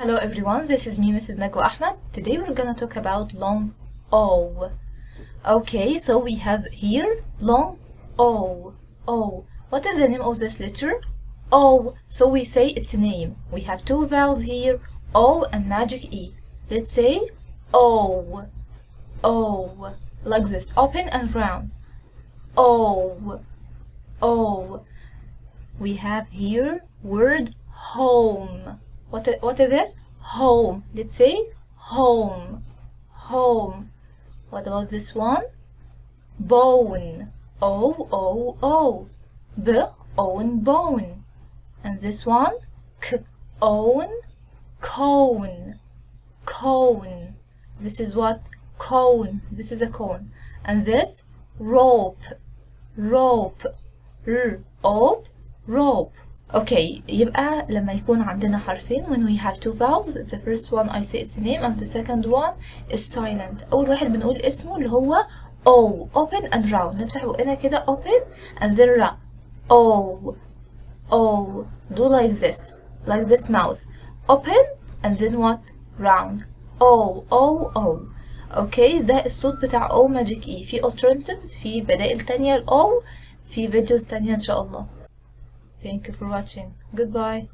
Hello everyone, this is me, Mrs. Nagwa Ahmed. Today we're gonna talk about long O. Okay, so we have here long O. O. What is the name of this letter? O. So we say its a name. We have two vowels here, O and magic E. Let's say O. O. Like this, open and round. O. O. We have here word home. What is this? Home. Let's say home. Home. What about this one? Bone. O. Own bone. And this one? Own cone. Cone. This is what? Cone. This is a cone. And this? Rope. Rope. Rope. Okay, يبقى لما يكون عندنا حرفين when we have two vowels, the first one I say its name and the second one is silent. أول واحد بنقول اسمه اللي هو O, open and round. نفتح بقنا كده open and then round. O. Do like this mouth. Open and then what? Round. O. Okay, ده الصوت بتاع O magic E. في alternatives, في بدائل تانية ل O, في فيديوز تانية إن شاء الله. Thank you for watching. Goodbye.